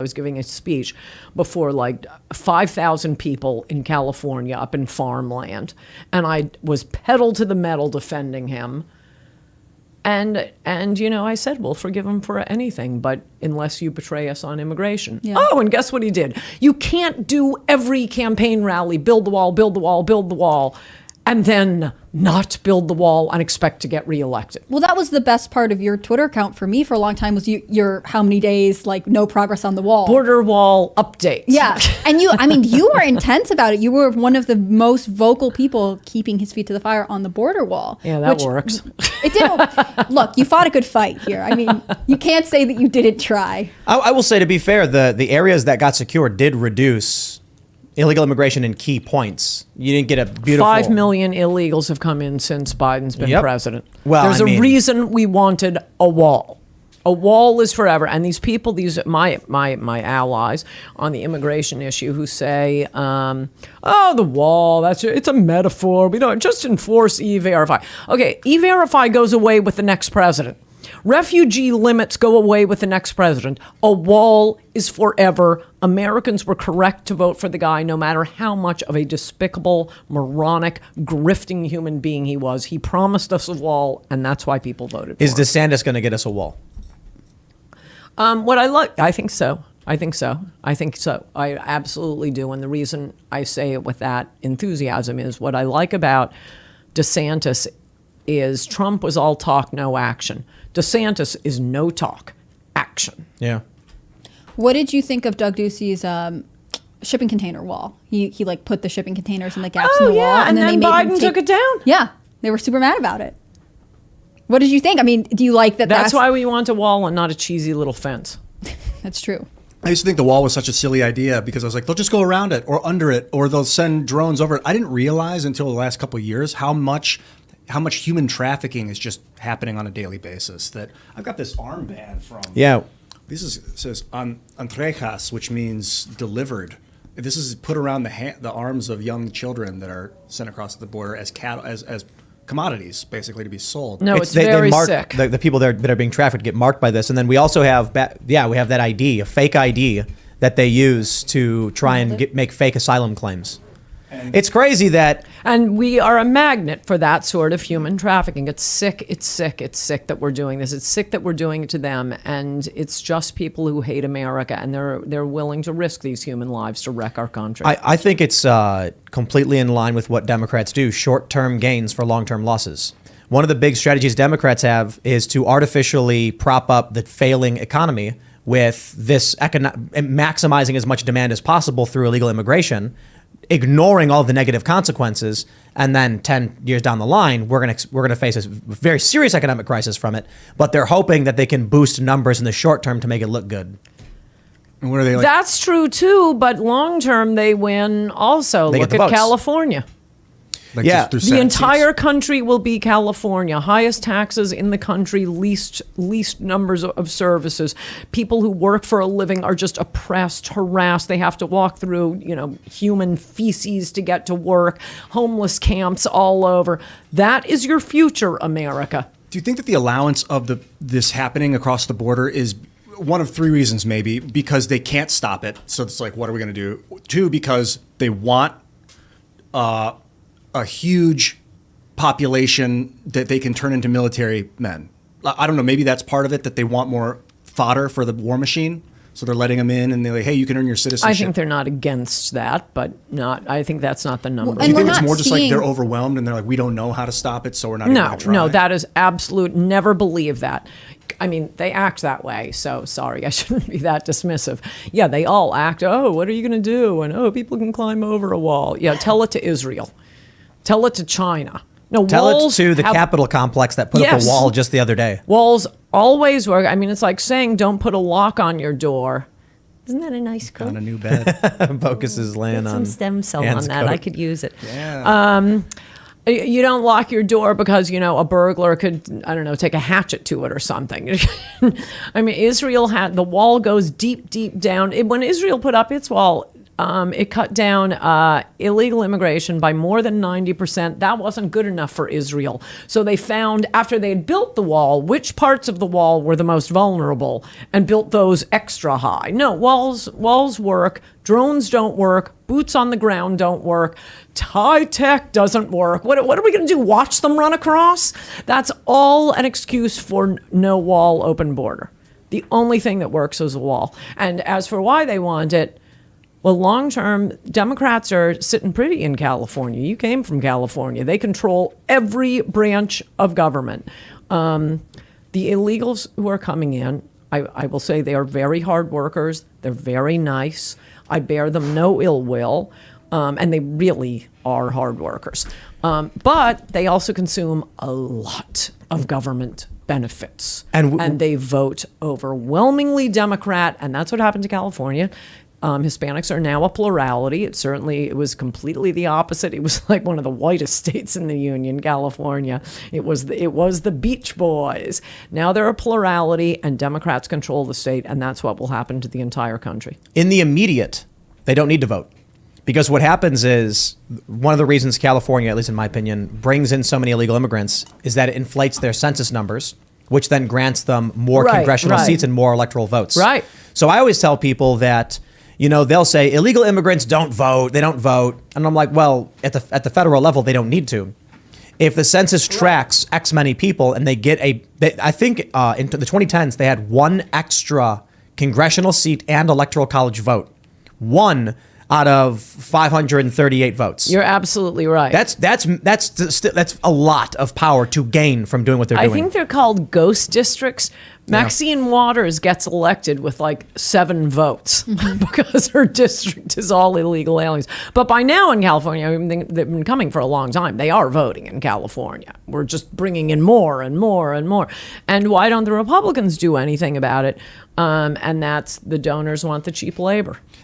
I was giving a speech before like 5,000 people in California up in farmland. And I was pedal to the metal defending him. And you know, I said, we'll forgive him for anything, but unless you betray us on immigration. Yeah. Oh, and guess what he did? You can't do every campaign rally, build the wall, build the wall, build the wall, and then not build the wall and expect to get reelected. Well, that was the best part of your Twitter account for me for a long time was your how many days, like no progress on the wall. Border wall updates. Yeah. And you were intense about it. You were one of the most vocal people keeping his feet to the fire on the border wall. Yeah, that works. It didn't. Look, you fought a good fight here. I mean, you can't say that you didn't try. I will say, to be fair, the areas that got secured did reduce illegal immigration in key points. You didn't get a beautiful... 5 million illegals have come in since Biden's been president. Well, There's a reason we wanted a wall. A wall is forever. And these people, my allies on the immigration issue who say, oh, the wall, it's a metaphor. We don't just enforce E-Verify. Okay, E-Verify goes away with the next president. Refugee limits go away with the next president. A wall is forever. Americans were correct to vote for the guy, no matter how much of a despicable, moronic, grifting human being he was. He promised us a wall, and that's why people voted for him. Is DeSantis going to get us a wall? I think so. I absolutely do. And the reason I say it with that enthusiasm is what I like about DeSantis is Trump was all talk, no action. DeSantis is no talk, action. Yeah. What did you think of Doug Ducey's shipping container wall? He like put the shipping containers in the gaps in the wall. And then Biden took it down. Yeah. They were super mad about it. What did you think? I mean, do you like that? That's why we want a wall and not a cheesy little fence. That's true. I used to think the wall was such a silly idea because I was like, they'll just go around it or under it, or they'll send drones over it. I didn't realize until the last couple of years how much human trafficking is just happening on a daily basis. That I've got this armband from. Yeah. It says entrejas, which means delivered. This is put around the arms of young children that are sent across the border as cattle, as commodities, basically, to be sold. No, it's very sick. The people that are being trafficked get marked by this, and then we also have we have that ID, a fake ID that they use to try and make fake asylum claims. It's crazy that... And we are a magnet for that sort of human trafficking. It's sick that we're doing this. It's sick that we're doing it to them. And it's just people who hate America, and they're willing to risk these human lives to wreck our country. I think it's completely in line with what Democrats do, short-term gains for long-term losses. One of the big strategies Democrats have is to artificially prop up the failing economy with this maximizing as much demand as possible through illegal immigration, ignoring all the negative consequences, and then 10 years down the line, we're gonna face a very serious economic crisis from it. But they're hoping that they can boost numbers in the short term to make it look good. And what are they like? That's true too, but long term they win also. Look at California. Like the entire country will be California. Highest taxes in the country, least numbers of services. People who work for a living are just oppressed, harassed. They have to walk through, human feces to get to work. Homeless camps all over. That is your future, America. Do you think that the allowance of this happening across the border is one of three reasons? Maybe because they can't stop it, so it's like, what are we going to do? Two, because they want a huge population that they can turn into military men. I don't know, maybe that's part of it, that they want more fodder for the war machine. So they're letting them in and they're like, hey, you can earn your citizenship. I think they're not against that, but I think that's not the number. Do you think it's more just like they're overwhelmed and they're like, we don't know how to stop it, so we're not even going to try? No, that is absolute. Never believe that. I mean, they act that way, so sorry, I shouldn't be that dismissive. Yeah, they all act, oh, what are you going to do? And, people can climb over a wall. Yeah, tell it to Israel. Tell it to China. No, tell it to the Capitol complex that put up a wall just the other day. Walls always work. I mean, it's like saying don't put a lock on your door. Isn't that a nice quote? On a new bed. Focus is laying on some stem cell on that. Coat. I could use it. Yeah. You don't lock your door because, a burglar could, I don't know, take a hatchet to it or something. I mean, Israel the wall goes deep, deep down. When Israel put up its wall, It cut down illegal immigration by more than 90%. That wasn't good enough for Israel. So they found, after they had built the wall, which parts of the wall were the most vulnerable and built those extra high. No, walls work. Drones don't work. Boots on the ground don't work. High tech doesn't work. What are we going to do? Watch them run across? That's all an excuse for no wall, open border. The only thing that works is a wall. And as for why they want it, well, long term, Democrats are sitting pretty in California. You came from California. They control every branch of government. The illegals who are coming in, I will say they are very hard workers. They're very nice. I bear them no ill will. And they really are hard workers. But they also consume a lot of government benefits. And they vote overwhelmingly Democrat. And that's what happened to California. Hispanics are now a plurality. It was completely the opposite. It was like one of the whitest states in the Union, California. It was the Beach Boys. Now they're a plurality, and Democrats control the state, and that's what will happen to the entire country. In the immediate, they don't need to vote. Because what happens is, one of the reasons California, at least in my opinion, brings in so many illegal immigrants is that it inflates their census numbers, which then grants them more congressional seats and more electoral votes. Right. So I always tell people that, they'll say illegal immigrants don't vote. They don't vote. And I'm like, well, at the federal level, they don't need to. If the census tracks X many people and they get I think into the 2010s, they had one extra congressional seat and electoral college vote. One out of 538 votes. You're absolutely right. That's a lot of power to gain from doing what they're doing. I think they're called ghost districts. Maxine Waters gets elected with like 7 votes because her district is all illegal aliens. But by now in California, they've been coming for a long time. They are voting in California. We're just bringing in more and more and more. And why don't the Republicans do anything about it? And that's the donors want the cheap labor.